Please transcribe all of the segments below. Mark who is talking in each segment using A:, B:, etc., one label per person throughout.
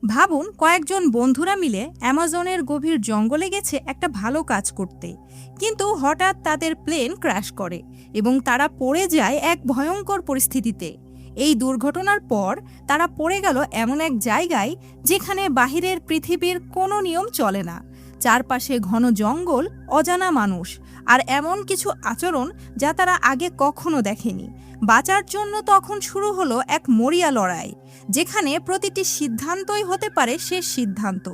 A: ভাবুন কয়েকজন বন্ধুরা মিলে অ্যামাজনের গভীর জঙ্গলে গেছে একটা ভালো কাজ করতে, কিন্তু হঠাৎ তাদের প্লেন ক্র্যাশ করে এবং তারা পড়ে যায় এক ভয়ঙ্কর পরিস্থিতিতে। এই দুর্ঘটনার পর তারা পড়ে গেল এমন এক জায়গায় যেখানে বাহিরের পৃথিবীর কোনো নিয়ম চলে না। চারপাশে ঘন জঙ্গল, অজানা মানুষ আর এমন কিছু আচরণ যা তারা আগে কখনো দেখেনি। বাঁচার জন্য তখন শুরু হলো এক মরিয়া লড়াই, যেখানে প্রতিটি সিদ্ধান্তই হতে পারে শেষ সিদ্ধান্ত।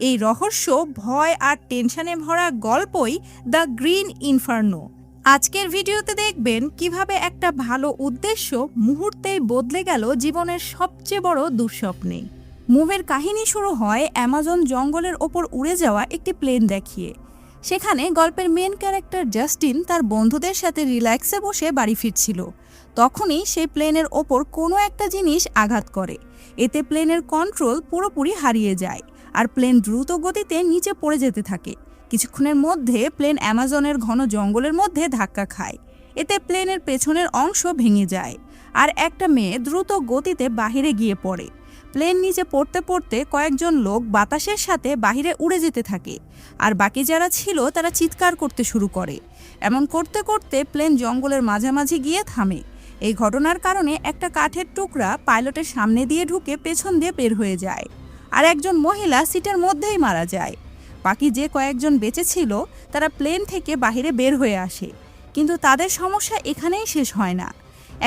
A: এই রহস্য, ভয় আর টেনশনে ভরা গল্পই দ্য গ্রিন ইনফার্নো। আজকের ভিডিওতে দেখবেন কিভাবে একটা ভালো উদ্দেশ্য মুহূর্তেই বদলে গেল জীবনের সবচেয়ে বড় দুঃস্বপ্নে। মুভের কাহিনী শুরু হয় অ্যামাজন জঙ্গলের ওপর উড়ে যাওয়া একটি প্লেন দেখিয়ে। সেখানে গল্পের মেন ক্যারেক্টার জাস্টিন তার বন্ধুদের সাথে রিল্যাক্সে বসে বাড়ি ফিরছিল। তখনই সেই প্লেনের ওপর কোনো একটা জিনিস আঘাত করে। এতে প্লেনের কন্ট্রোল পুরোপুরি হারিয়ে যায় আর প্লেন দ্রুত গতিতে নিচে পড়ে যেতে থাকে। কিছুক্ষণের মধ্যে প্লেন অ্যামাজনের ঘন জঙ্গলের মধ্যে ধাক্কা খায়। এতে প্লেনের পেছনের অংশ ভেঙে যায় আর একটা মেয়ে দ্রুত গতিতে বাহিরে গিয়ে পড়ে। প্লেন নিচে পড়তে পড়তে কয়েকজন লোক বাতাসের সাথে বাহিরে উড়ে যেতে থাকে, আর বাকি যারা ছিল তারা চিৎকার করতে শুরু করে। এমন করতে করতে প্লেন জঙ্গলের মাঝামাঝি গিয়ে থামে। এই ঘটনার কারণে একটা কাঠের টুকরা পাইলটের সামনে দিয়ে ঢুকে পেছন দিয়ে বের হয়ে যায়, আর একজন মহিলা সিটের মধ্যেই মারা যায়। বাকি যে কয়েকজন বেঁচে ছিল তারা প্লেন থেকে বাহিরে বের হয়ে আসে, কিন্তু তাদের সমস্যা এখানেই শেষ হয় না।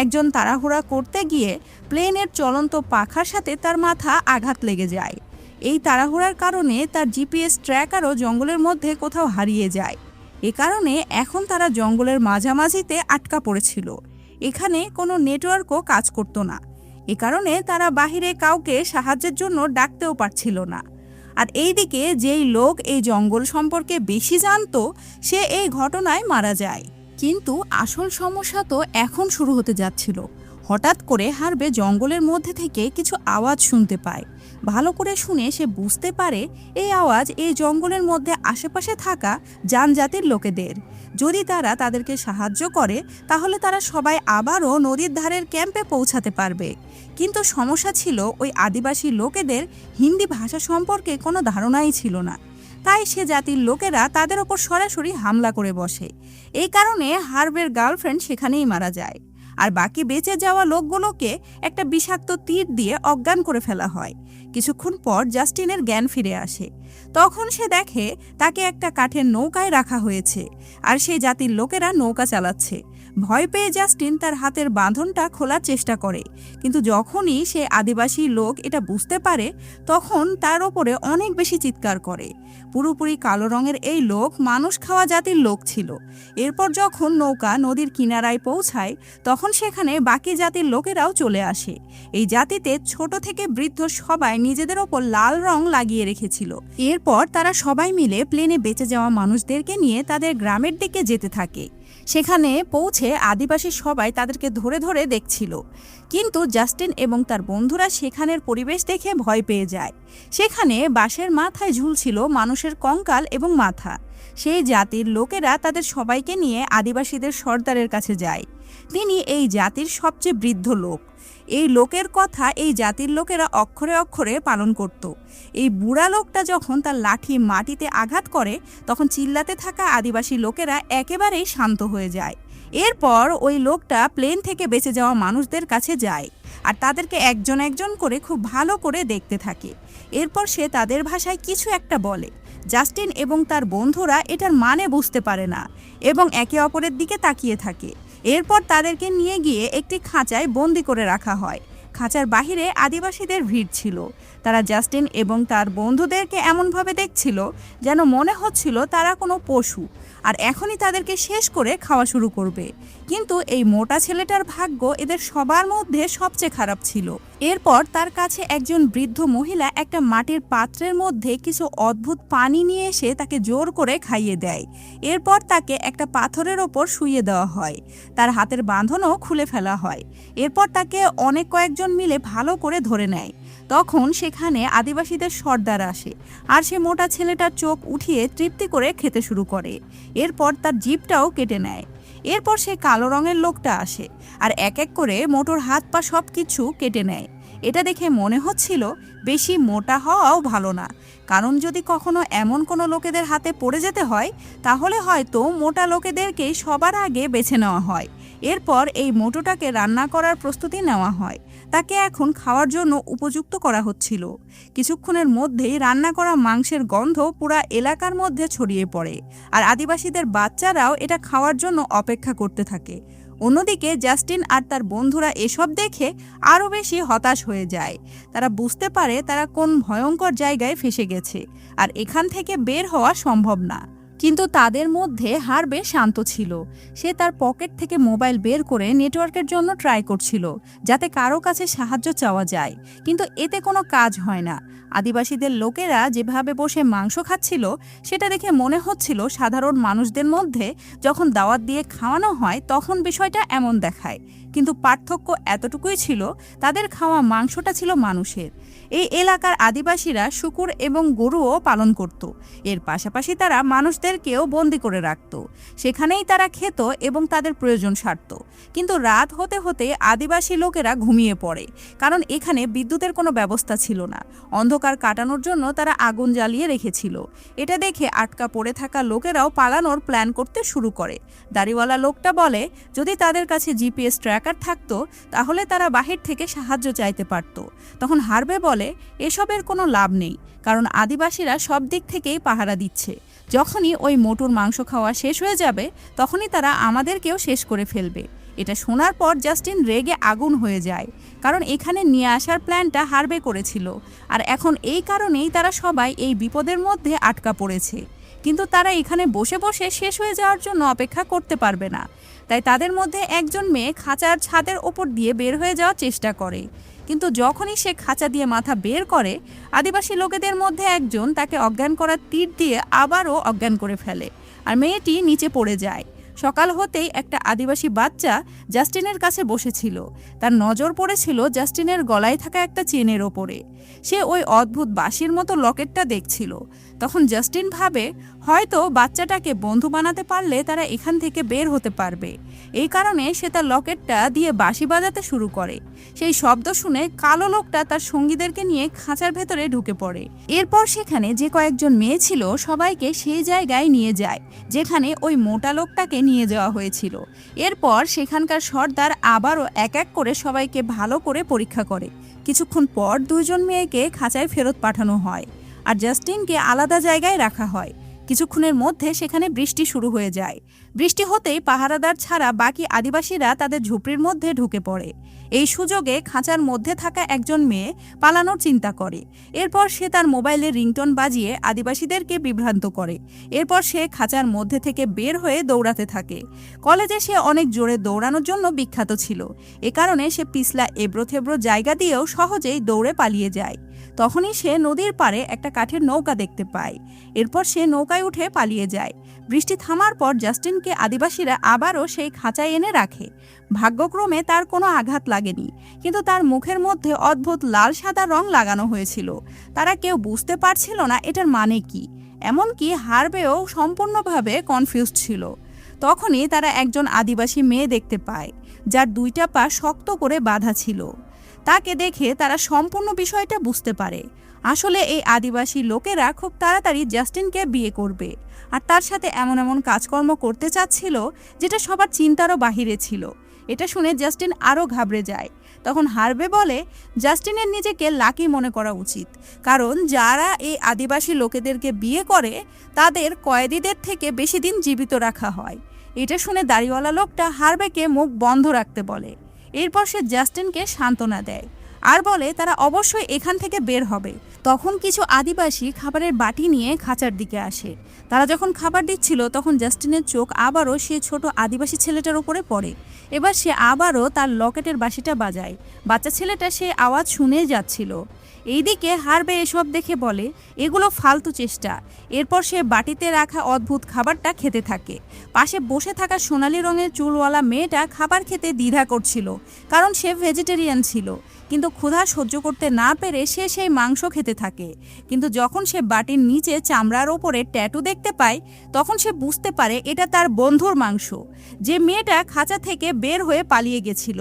A: একজন তাড়াহুড়া করতে গিয়ে প্লেনের চলন্ত পাখার সাথে তার মাথা আঘাত লেগে যায়। এই তাড়াহুড়ার কারণে তার জিপিএস ট্র্যাকারও জঙ্গলের মধ্যে কোথাও হারিয়ে যায়। এ কারণে এখন তারা জঙ্গলের মাঝামাঝিতে আটকা পড়েছিল। এখানে কোনো নেটওয়ার্কও কাজ করতো না। এ কারণে তারা বাহিরে কাউকে সাহায্যের জন্য ডাকতেও পারছিল না। আর এইদিকে যেই লোক এই জঙ্গল সম্পর্কে বেশি জানতো সে এই ঘটনায় মারা যায়। কিন্তু আসল সমস্যা তো এখন শুরু হতে যাচ্ছিল। হঠাৎ করে হারবে জঙ্গলের মধ্যে থেকে কিছু আওয়াজ শুনতে পায়। ভালো করে শুনে সে বুঝতে পারে এই আওয়াজ এই জঙ্গলের মধ্যে আশেপাশে থাকা জানজাতির লোকেদের। যদি তারা তাদেরকে সাহায্য করে তাহলে তারা সবাই আবারও নদীর ধারের ক্যাম্পে পৌঁছাতে পারবে। কিন্তু সমস্যা ছিল ওই আদিবাসী লোকেদের হিন্দি ভাষা সম্পর্কে কোনো ধারণাই ছিল না। তাই সে জাতির লোকেরা তাদের ওপর সরাসরি হামলা করে বসে। এই কারণে হার্বের গার্লফ্রেন্ড সেখানেই মারা যায়, আর বাকি বেঁচে যাওয়া লোকগুলোকে একটা বিষাক্ত তীর দিয়ে অজ্ঞান করে ফেলা হয়। কিছুক্ষণ পর জাস্টিনের জ্ঞান ফিরে আসে। তখন সে দেখে তাকে একটা কাঠের নৌকায় রাখা হয়েছে, আর সেই জাতির লোকেরা নৌকা চালাচ্ছে। ভয় পেয়ে জাস্টিন তার হাতের বাঁধনটা খোলার চেষ্টা করে, কিন্তু যখনই সে আদিবাসী লোক এটা বুঝতে পারে তখন তার ওপরে অনেক বেশি চিৎকার করে। পুরোপুরি কালো রঙের এই লোক মানুষ খাওয়া জাতির লোক ছিল। এরপর যখন নৌকা নদীর কিনারায় পৌঁছায় তখন সেখানে বাকি জাতির লোকেরাও চলে আসে। এই জাতিতে ছোট থেকে বৃদ্ধ সবাই নিজেদের ওপর লাল রং লাগিয়ে রেখেছিল। এরপর তারা সবাই মিলে প্লেনে বেঁচে যাওয়া মানুষদেরকে নিয়ে তাদের গ্রামের দিকে যেতে থাকে। সেখানে পৌঁছে আদিবাসী সবাই তাদেরকে ধরে ধরে দেখছিল, কিন্তু জাস্টিন এবং তার বন্ধুরা সেখানের পরিবেশ দেখে ভয় পেয়ে যায়। সেখানে বাঁশের মাথায় ঝুলছিল মানুষের কঙ্কাল এবং মাথা। সেই জাতির লোকেরা তাদের সবাইকে নিয়ে আদিবাসীদের সর্দারের কাছে যায়। তিনি এই জাতির সবচেয়ে বৃদ্ধ লোক। এই লোকের কথা এই জাতির লোকেরা অক্ষরে অক্ষরে পালন করত। এই বুড়া লোকটা যখন তার লাঠি মাটিতে আঘাত করে তখন চিল্লাতে থাকা আদিবাসী লোকেরা একেবারেই শান্ত হয়ে যায়। এরপর ওই লোকটা প্লেন থেকে বেঁচে যাওয়া মানুষদের কাছে যায় আর তাদেরকে একজন একজন করে খুব ভালো করে দেখতে থাকে। এরপর সে তাদের ভাষায় কিছু একটা বলে। জাস্টিন এবং তার বন্ধুরা এটার মানে বুঝতে পারে না এবং একে অপরের দিকে তাকিয়ে থাকে। এরপর তাদেরকে নিয়ে গিয়ে একটি খাঁচায় বন্দি করে রাখা হয়। খাঁচার বাহিরে আদিবাসীদের ভিড় ছিল। তারা জাস্টিন এবং তার বন্ধুদেরকে এমনভাবে দেখছিল যেন মনে হচ্ছিল তারা কোনো পশু, আর এখনই তাদেরকে শেষ করে খাওয়া শুরু করবে। কিন্তু এই মোটা ছেলেটার ভাগ্য এদের সবার মধ্যে সবচেয়ে খারাপ ছিল। এরপর তার কাছে একজন বৃদ্ধ মহিলা একটা মাটির পাত্রের মধ্যে কিছু অদ্ভুত পানি নিয়ে এসে তাকে জোর করে খাইয়ে দেয়। এরপর তাকে একটা পাথরের ওপর শুইয়ে দেওয়া হয়। তার হাতের বাঁধনও খুলে ফেলা হয়। এরপর তাকে অনেক কয়েকজন মিলে ভালো করে ধরে নেয়। তখন সেখানে আদিবাসীদের সর্দার আসে, আর সে মোটা ছেলেটার চোখ উঠিয়ে তৃপ্তি করে খেতে শুরু করে। এরপর তার জিভটাও কেটে নেয়। এরপর সে কালো রঙের লোকটা আসে আর এক এক করে মোটর হাত পা সব কিছু কেটে নেয়। এটা দেখে মনে হচ্ছিল বেশি মোটা হওয়াও ভালো না, কারণ যদি কখনো এমন কোনো লোকেদের হাতে পড়ে যেতে হয় তাহলে হয়তো মোটা লোকেদেরকেই সবার আগে বেছে নেওয়া হয়। এরপর এই মোটোটাকে রান্না করার প্রস্তুতি নেওয়া হয়। তাকে এখন খাওয়ার জন্য উপযুক্ত করা হচ্ছিল। কিছুক্ষণের মধ্যেই রান্না করা মাংসের গন্ধ পুরা এলাকার মধ্যে ছড়িয়ে পড়ে, আর আদিবাসীদের বাচ্চারাও এটা খাওয়ার জন্য অপেক্ষা করতে থাকে। অন্যদিকে জাস্টিন আর তার বন্ধুরা এসব দেখে আরও বেশি হতাশ হয়ে যায়। তারা বুঝতে পারে তারা কোন ভয়ঙ্কর জায়গায় ফেঁসে গেছে, আর এখান থেকে বের হওয়া সম্ভব না। কিন্তু তাদের মধ্যে হার্বে শান্ত ছিল। সে তার পকেট থেকে মোবাইল বের করে নেটওয়ার্কের জন্য ট্রাই করছিল, যাতে কারো কাছে সাহায্য চাওয়া যায়, কিন্তু এতে কোনো কাজ হয় না। আদিবাসীদের লোকেরা যেভাবে বসে মাংস খাচ্ছিল সেটা দেখে মনে হচ্ছিল সাধারণ মানুষদের মধ্যে যখন দাওয়াত দিয়ে খাওয়ানো হয় তখন বিষয়টা এমন দেখায়, কিন্তু পার্থক্য এতটুকুই ছিল, তাদের খাওয়া মাংসটা ছিল মানুষের। এই এলাকার আদিবাসীরা শূকর এবং গরুও পালন করত। এর পাশাপাশি তারা মানুষদেরকেও বন্দি করে রাখত। সেখানেই তারা খেত এবং তাদের প্রয়োজন সারত। কিন্তু রাত হতে হতে আদিবাসী লোকেরা ঘুমিয়ে পড়ে, কারণ এখানে বিদ্যুতের কোনো ব্যবস্থা ছিল না। অন্ধকার কাটানোর জন্য তারা আগুন জ্বালিয়ে রেখেছিল। এটা দেখে আটকা পড়ে থাকা লোকেরাও পালানোর প্ল্যান করতে শুরু করে। দাড়িওয়ালা লোকটা বলে যদি তাদের কাছে জিপিএস ট্র্যাকার থাকতো তাহলে তারা বাহির থেকে সাহায্য চাইতে পারত। তখন হার্বে বলে এসবের কোনো লাভ নেই, কারণ আদিবাসীরা সব দিক থেকেই পাহারা দিচ্ছে। যখনই ওই মোটুর মাংস খাওয়া শেষ হয়ে যাবে তখনই তারা আমাদেরকেও শেষ করে ফেলবে। এটা শোনার পর জাস্টিন রেগে আগুন হয়ে যায়, কারণ এখানে নিয়ে আসার প্ল্যানটা হার্বে করেছিল, আর এখন এই কারণেই তারা সবাই এই বিপদের মধ্যে আটকা পড়েছে। কিন্তু তারা এখানে বসে বসে শেষ হয়ে যাওয়ার জন্য অপেক্ষা করতে পারবে না। তাই তাদের মধ্যে একজন মেয়ে খাঁচার ছাদের ওপর দিয়ে বের হয়ে যাওয়ার চেষ্টা করে, কিন্তু যখনই সে খাঁচা দিয়ে মাথা বের করে আদিবাসী লোকেদের মধ্যে একজন তাকে অজ্ঞান করার তীর দিয়ে আবারও অজ্ঞান করে ফেলে, আর মেয়েটি নিচে পড়ে যায়। সকাল হতেই একটা আদিবাসী বাচ্চা জাস্টিনের কাছে বসেছিল। তার নজর পড়েছিল জাস্টিনের গলায় থাকা একটা চেনের ওপরে। সে ওই অদ্ভুত বাঁশির মতো লকেটটা দেখছিল। তখন জাস্টিন ভাবে হয়তো বাচ্চাটাকে বন্ধু বানাতে পারলে তারা এখান থেকে বের হতে পারবে। এই কারণে সে তার লকেটটা দিয়ে বাঁশি বাজাতে শুরু করে। সেই শব্দ শুনে কালো লোকটা তার সঙ্গীদেরকে নিয়ে খাঁচার ভেতরে ঢুকে পড়ে। এরপর সেখানে যে কয়েকজন মেয়ে ছিল সবাইকে সেই জায়গায় নিয়ে যায় যেখানে ওই মোটা লোকটাকে নিয়ে যাওয়া হয়েছিল। এরপর সেখানকার সর্দার আবারও এক এক করে সবাইকে ভালো করে পরীক্ষা করে। কিছুক্ষণ পর দুইজন মেয়েকে খাঁচায় ফেরত পাঠানো হয়, আর জাস্টিনকে আলাদা জায়গায় রাখা হয়। কিছুক্ষণের মধ্যে সেখানে বৃষ্টি শুরু হয়ে যায়। বৃষ্টি হতেই পাহারাদার ছাড়া বাকি আদিবাসীরা তাদের ঝুপড়ির মধ্যে ঢুকে পড়ে। এই সুযোগে খাঁচার মধ্যে থাকা একজন মেয়ে পালানোর চিন্তা করে। এরপর সে তার মোবাইলে রিংটোন বাজিয়ে আদিবাসীদেরকে বিভ্রান্ত করে। এরপর সে খাঁচার মধ্যে থেকে বের হয়ে দৌড়াতে থাকে। কলেজে সে অনেক জোরে দৌড়ানোর জন্য বিখ্যাত ছিল। এ কারণে সে পিছলা এবড়ো-থেবড়ো জায়গা দিয়েও সহজেই দৌড়ে পালিয়ে যায়। তখনই সে নদীর পাড়ে একটা কাঠের নৌকা দেখতে পায়। এরপর সে নৌকায় উঠে পালিয়ে যায়। বৃষ্টি থামার পর জাস্টিনকে আদিবাসীরা আবারও সেই খাঁচায় এনে রাখে। ভাগ্যক্রমে তার কোনো আঘাত লাগেনি, কিন্তু তার মুখের মধ্যে অদ্ভুত লাল সাদা রং লাগানো হয়েছিল। তারা কেউ বুঝতে পারছিল না এটার মানে কি, এমনকি হার্বেও সম্পূর্ণভাবে কনফিউজড ছিল। তখনই তারা একজন আদিবাসী মেয়ে দেখতে পায়, যার দুইটা পা শক্ত করে বাঁধা ছিল। তাকে দেখে তারা সম্পূর্ণ বিষয়টা বুঝতে পারে। আসলে এই আদিবাসী লোকেরা খুব তাড়াতাড়ি জাস্টিনকে বিয়ে করবে, আর তার সাথে এমন এমন কাজকর্ম করতে চাচ্ছিল যেটা সবার চিন্তারও বাহিরে ছিল। এটা শুনে জাস্টিন আরও ঘাবড়ে যায়। তখন হার্বে বলে জাস্টিনের নিজেকে লাকি মনে করা উচিত, কারণ যারা এই আদিবাসী লোকেদেরকে বিয়ে করে তাদের কয়েদিদের থেকে বেশি দিন জীবিত রাখা হয়। এটা শুনে দাড়িওয়ালা লোকটা হার্বেকে মুখ বন্ধ রাখতে বলে। এরপর সে জাস্টিনকে সান্ত্বনা দেয় আর বলে তারা অবশ্যই এখান থেকে বের হবে। তখন কিছু আদিবাসী খাবারের বাটি নিয়ে খাঁচার দিকে আসে। তারা যখন খাবার দিচ্ছিল তখন জাস্টিনের চোখ আবারও সে ছোট আদিবাসী ছেলেটার উপরে পড়ে। এবার সে আবারও তার লকেটের বাঁশিটা বাজায়। বাচ্চা ছেলেটা সে আওয়াজ শুনে যাচ্ছিল। এইদিকে হার্বে এসব দেখে বলে এগুলো ফালতু চেষ্টা। এরপর সে বাটিতে রাখা অদ্ভুত খাবারটা খেতে থাকে। পাশে বসে থাকা সোনালি রঙের চুলওয়ালা মেয়েটা খাবার খেতে দ্বিধা করছিল, কারণ সে ভেজিটেরিয়ান ছিল। কিন্তু ক্ষুধা সহ্য করতে না পেরে সে সেই মাংস খেতে থাকে। কিন্তু যখন সে বাটির নিচে চামড়ার ওপরে ট্যাটু দেখতে পায়, তখন সে বুঝতে পারে এটা তার বন্ধুর মাংস, যে মেয়েটা খাঁচা থেকে বের হয়ে পালিয়ে গেছিল।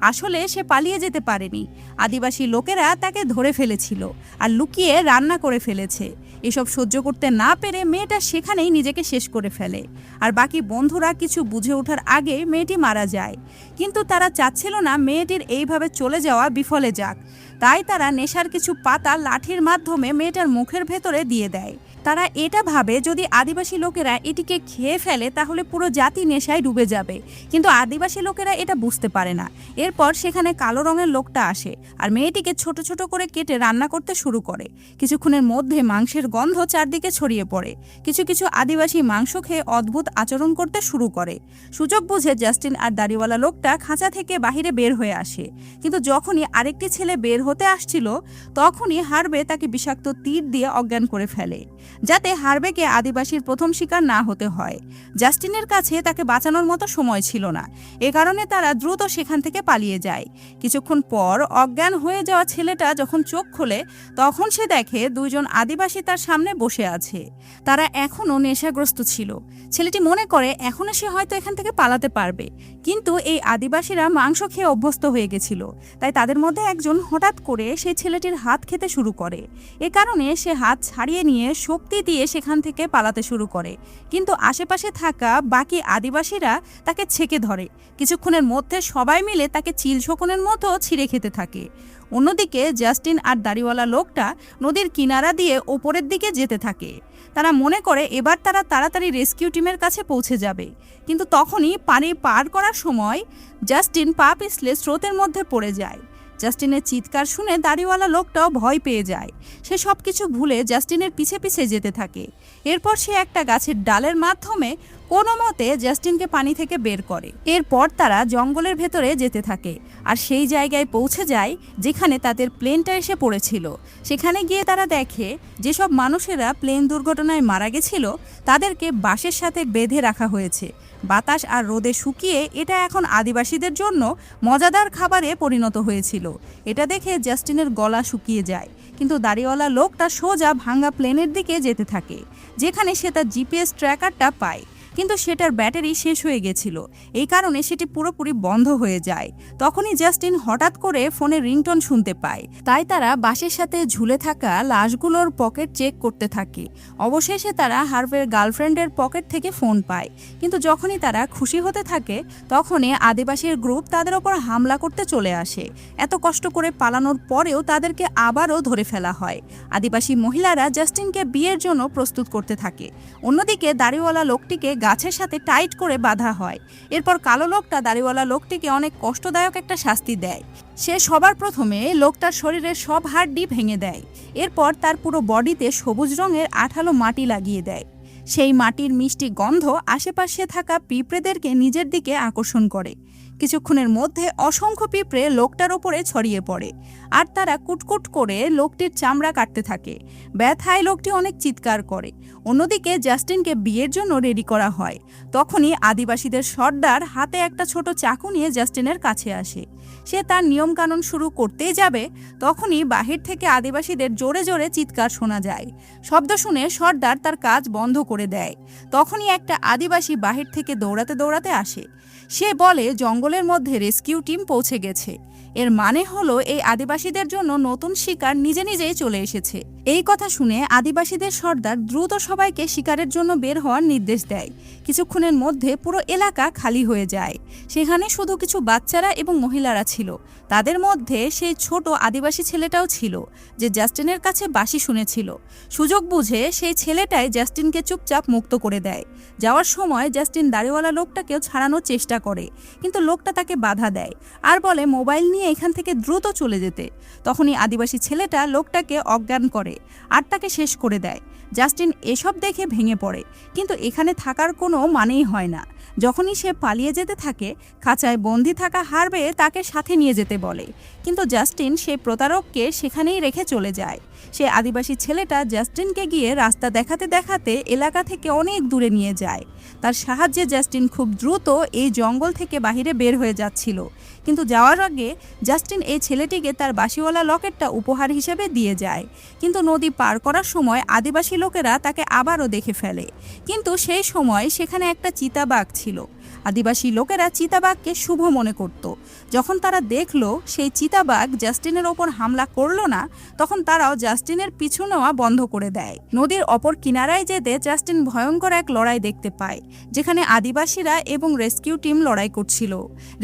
A: আসলে সে পালিয়ে যেতে পারেনি, আদিবাসী লোকেরা তাকে ধরে ফেলেছিল আর লুকিয়ে রান্না করে ফেলেছে। এসব সহ্য করতে না পেরে মেয়েটা সেখানেই নিজেকে শেষ করে ফেলে। আর বাকি বন্ধুরা কিছু বুঝে ওঠার আগে মেয়েটি মারা যায়। কিন্তু তারা চাচ্ছিল না মেয়েটির এইভাবে চলে যাওয়া বিফলে যাক, তাই তারা নেশার কিছু পাতা লাঠির মাধ্যমে মেয়েটার মুখের ভেতরে দিয়ে দেয়। তারা এটা ভাবে যদি আদিবাসী লোকেরা এটিকে খেয়ে ফেলে তাহলে পুরো জাতি নেশায় ডুবে যাবে, কিন্তু আদিবাসী লোকেরা এটা বুঝতে পারে না। এরপর সেখানে কালো রঙের লোকটা আসে আর মেয়েটিকে ছোট ছোট করে কেটে রান্না করতে শুরু করে। কিছুক্ষণের মধ্যে মাংসের গন্ধ চারদিকে ছড়িয়ে পড়ে। কিছু কিছু আদিবাসী মাংস খেয়ে অদ্ভুত আচরণ করতে শুরু করে। সুযোগ বুঝে জাস্টিন আর দাড়িওয়ালা লোকটা খাঁচা থেকে বাহিরে বের হয়ে আসে। কিন্তু যখনই আরেকটি ছেলে বের হতে আসছিল, তখনই হার্বে তাকে বিষাক্ত তীর দিয়ে অজ্ঞান করে ফেলে, যাতে হার্বেকে আদিবাসীর প্রথম শিকার না হতে হয়। জাস্টিনের কাছে তাকে বাঁচানোর মতো সময় ছিল না, এ কারণে তারা দ্রুত সেখান থেকে পালিয়ে যায়। কিছুক্ষণ পর অজ্ঞান হয়ে যাওয়া ছেলেটা যখন চোখ খোলে, তখন সে দেখে দুইজন আদিবাসী তার সামনে বসে আছে। তারা এখনও নেশাগ্রস্ত ছিল। ছেলেটি মনে করে এখনও সে হয়তো এখান থেকে পালাতে পারবে, কিন্তু এই আদিবাসীরা মাংস খেয়ে অভ্যস্ত হয়ে গেছিল। তাই তাদের মধ্যে একজন হঠাৎ করে সেই ছেলেটির হাত খেতে শুরু করে। এ কারণে সে হাত ছাড়িয়ে নিয়ে শক্তি দিয়ে সেখান থেকে পালাতে শুরু করে। কিন্তু আশেপাশে থাকা বাকি আদিবাসীরা তাকে ছেঁকে ধরে। কিছুক্ষণের মধ্যে সবাই মিলে তাকে চিল শকুনের মতো ছিঁড়ে খেতে থাকে। অন্যদিকে জাস্টিন আর দাড়িওয়ালা লোকটা নদীর কিনারা দিয়ে ওপরের দিকে যেতে থাকে। তারা মনে করে এবার তারা তাড়াতাড়ি রেস্কিউ টিমের কাছে পৌঁছে যাবে। কিন্তু তখনই পানি পার করার সময় জাস্টিন পা পিছলে স্রোতের মধ্যে পড়ে যায়। জাস্টিনের চিৎকার শুনে দাড়িওয়ালা লোকটাও ভয় পেয়ে যায়। সে সব কিছু ভুলে জাস্টিনের পিছে পিছে যেতে থাকে। এরপর সে একটা গাছের ডালের মাধ্যমে কোনো মতে জাস্টিনকে পানি থেকে বের করে। এরপর তারা জঙ্গলের ভেতরে যেতে থাকে আর সেই জায়গায় পৌঁছে যায় যেখানে তাদের প্লেনটা এসে পড়েছিল। সেখানে গিয়ে তারা দেখে যেসব মানুষেরা প্লেন দুর্ঘটনায় মারা গেছিল তাদেরকে বাঁশের সাথে বেঁধে রাখা হয়েছে। বাতাস আর রোদে শুকিয়ে এটা এখন আদিবাসীদের জন্য মজাদার খাবারে পরিণত হয়েছিল। এটা দেখে জাস্টিনের গলা শুকিয়ে যায়, কিন্তু দাড়িওয়ালা লোকটা সোজা ভাঙা প্লেনের দিকে যেতে থাকে, যেখানে সে তার জিপিএস ট্র্যাকারটা পায়। কিন্তু সেটার ব্যাটারি শেষ হয়ে গেছিল, এই কারণে সেটি পুরোপুরি বন্ধ হয়ে যায়। তখনই জাস্টিন হঠাৎ করে ফোনে রিংটোন শুনতে পায়। তাই তারা বাসের সাথে ঝুলে থাকা লাশগুলোর পকেট চেক করতে থাকে। অবশেষে তারা হার্ভের গার্লফ্রেন্ডের পকেট থেকে ফোন পায়। কিন্তু যখনই তারা খুশি হতে থাকে, তখনই আদিবাসীর গ্রুপ তাদের ওপর হামলা করতে চলে আসে। এত কষ্ট করে পালানোর পরেও তাদেরকে আবারও ধরে ফেলা হয়। আদিবাসী মহিলারা জাস্টিনকে বিয়ের জন্য প্রস্তুত করতে থাকে। অন্যদিকে দাড়িওয়ালা লোকটিকে গাছের সাথে টাইট করে বাঁধা হয়। এরপর কালো লোকটা দাড়িওয়ালা লোকটিকে অনেক কষ্টদায়ক একটা শাস্তি দেয়। সে সবার প্রথমে লোকটার শরীরের সব হাড়টি ভেঙে দেয়। এরপর তার পুরো বডিতে সবুজ রঙের আঠালো মাটি লাগিয়ে দেয়। সেই মাটির মিষ্টি গন্ধ আশেপাশে থাকা পিঁপড়েদেরকে নিজের দিকে আকর্ষণ করে। কিছুক্ষণের মধ্যে অসংখ্য পিঁপড়ে লোকটার ওপরে ছড়িয়ে পড়ে আর তারা কুটকুট করে লোকটির চামড়া কাটতে থাকে। ব্যথায় লোকটি অনেক চিৎকার করে। অন্যদিকে জাস্টিনকে বিয়ের জন্য রেডি করা হয়। তখনই আদিবাসীদের সর্দার হাতে একটা ছোট চাকু নিয়ে জাস্টিনের কাছে আসে। সে তার নিয়মকানুন শুরু করতেই যাবে, তখনই বাহির থেকে আদিবাসীদের জোরে জোরে চিৎকার শোনা যায়। শব্দ শুনে সর্দার তার কাজ বন্ধ করে দেয়। তখনই একটা আদিবাসী বাহির থেকে দৌড়াতে দৌড়াতে আসে। সে বলে জঙ্গলের মধ্যে রেস্কিউ টিম পৌঁছে গেছে। এর মানে হলো এই আদিবাসীদের জন্য নতুন শিকার নিজে নিজেই চলে এসেছে। এই কথা শুনে আদিবাসীদের সর্দার দ্রুত সবাইকে শিকারের জন্য বের হওয়ার নির্দেশ দেয়। কিছুক্ষণের মধ্যে পুরো এলাকা খালি হয়ে যায়। সেখানে শুধু কিছু বাচ্চারা এবং মহিলারা ছিল। তাদের মধ্যে সেই ছোট আদিবাসী ছেলেটাও ছিল, যে জাস্টিনের কাছে বাঁশি শুনেছিল। সুযোগ বুঝে সেই ছেলেটাই জাস্টিনকে চুপচাপ মুক্ত করে দেয়। যাওয়ার সময় জাস্টিন দাড়িওয়ালা লোকটাকেও ছাড়ানোর চেষ্টা করে, কিন্তু লোকটা তাকে বাধা দেয় আর বলে মোবাইল নিয়ে এখান থেকে দ্রুত চলে যেতে। তখনই আদিবাসী ছেলেটা লোকটাকে অজ্ঞান করে আর তাকে শেষ করে দেয়। জাস্টিন এসব দেখে ভেঙে পড়ে, কিন্তু এখানে থাকার কোনো মানেই হয় না। যখনই সে পালিয়ে যেতে থাকে, খাঁচায় বন্দি থাকা হার্বে তাকে সাথে নিয়ে যেতে বলে, কিন্তু জাস্টিন সেই প্রতারককে সেখানেই রেখে চলে যায়। সে আদিবাসী ছেলেটা জাস্টিনকে গিয়ে রাস্তা দেখাতে দেখাতে এলাকা থেকে অনেক দূরে নিয়ে যায়। তার সাহায্যে জাস্টিন খুব দ্রুত এই জঙ্গল থেকে বাইরে বের হয়ে যাচ্ছিল, কিন্তু যাওয়ার আগে জাস্টিন এই ছেলেটিকে তার বাঁশিওয়ালা লকেটটা উপহার হিসেবে দিয়ে যায়। কিন্তু নদী পার করার সময় আদিবাসী লোকেরা তাকে আবারও দেখে ফেলে, কিন্তু সেই সময় সেখানে একটা চিতাবাঘ ছিল। আদিবাসী লোকেরা চিতাবাঘকে শুভ মনে করত। যখন তারা দেখলো সেই চিতাবাঘ জাস্টিনের ওপর হামলা করলো না, তখন তারাও জাস্টিনের পিছু নেওয়া বন্ধ করে দেয়। নদীর অপর কিনারায় যেতে জাস্টিন ভয়ঙ্কর এক লড়াই দেখতে পায়, যেখানে আদিবাসীরা এবং রেস্কিউ টিম লড়াই করছিল।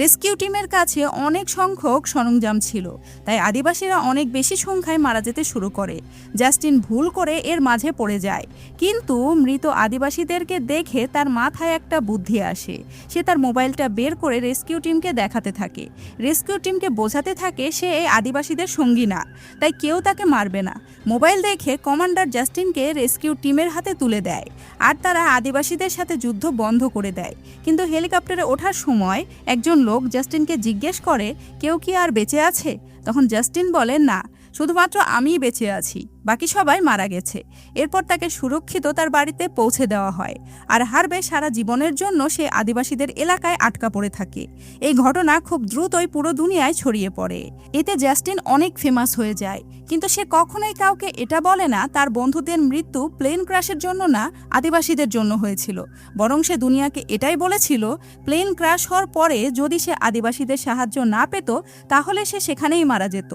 A: রেস্কিউ টিমের কাছে অনেক সংখ্যক সরঞ্জাম ছিল, তাই আদিবাসীরা অনেক বেশি সংখ্যায় মারা যেতে শুরু করে। জাস্টিন ভুল করে এর মাঝে পড়ে যায়, কিন্তু মৃত আদিবাসীদেরকে দেখে তার মাথায় একটা বুদ্ধি আসে। সে তার মোবাইলটা বের করে রেস্কিউ টিমকে দেখাতে থাকে। রেস্কিউ টিমকে বোঝাতে থাকে সে এই আদিবাসীদের সঙ্গী না, তাই কেউ তাকে মারবে না। মোবাইল দেখে কমান্ডার জাস্টিনকে রেস্কিউ টিমের হাতে তুলে দেয়, আর তারা আদিবাসীদের সাথে যুদ্ধ বন্ধ করে দেয়। কিন্তু হেলিকপ্টারে ওঠার সময় একজন লোক জাস্টিনকে জিজ্ঞেস করে, কেউ কি আর বেঁচে আছে? তখন জাস্টিন বলে, না, শুধুমাত্র আমিই বেঁচে আছি, বাকি সবাই মারা গেছে। এরপর তাকে সুরক্ষিত তার বাড়িতে পৌঁছে দেওয়া হয়, আর হার্বে সারা জীবনের জন্য সে আদিবাসীদের এলাকায় আটকা পড়ে থাকে। এই ঘটনা খুব দ্রুতই পুরো দুনিয়ায় ছড়িয়ে পড়ে। এতে জাস্টিন অনেক ফেমাস হয়ে যায়, কিন্তু সে কখনোই কাউকে এটা বলে না তার বন্ধুদের মৃত্যু প্লেন ক্র্যাশের জন্য না, আদিবাসীদের জন্য হয়েছিল। বরং সে দুনিয়াকে এটাই বলেছিল, প্লেন ক্র্যাশ হওয়ার পরে যদি সে আদিবাসীদের সাহায্য না পেত, তাহলে সে সেখানেই মারা যেত।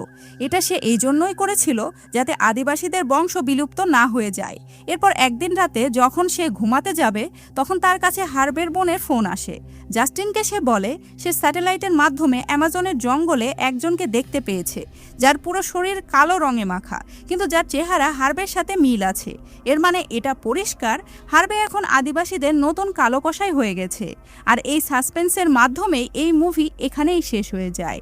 A: এটা সে এই জন্যই করেছিল যাতে আদিবাসীদের বংশ বিলুপ্ত না হয়ে যায়। এরপর একদিন রাতে যখন সে ঘুমাতে যাবে, তখন তার কাছে হার্বের বোনের ফোন আসে। জাস্টিনকে সে বলে সে স্যাটেলাইটের মাধ্যমে অ্যামাজনের জঙ্গলে একজনকে দেখতে পেয়েছে, যার পুরো শরীর কালো রঙে মাখা, কিন্তু যার চেহারা হার্বের সাথে মিল আছে। এর মানে এটা পরিষ্কার, হার্বে এখন আদিবাসীদের নতুন কালো কষাই হয়ে গেছে। আর এই সাসপেন্সের মাধ্যমেই এই মুভি এখানেই শেষ হয়ে যায়।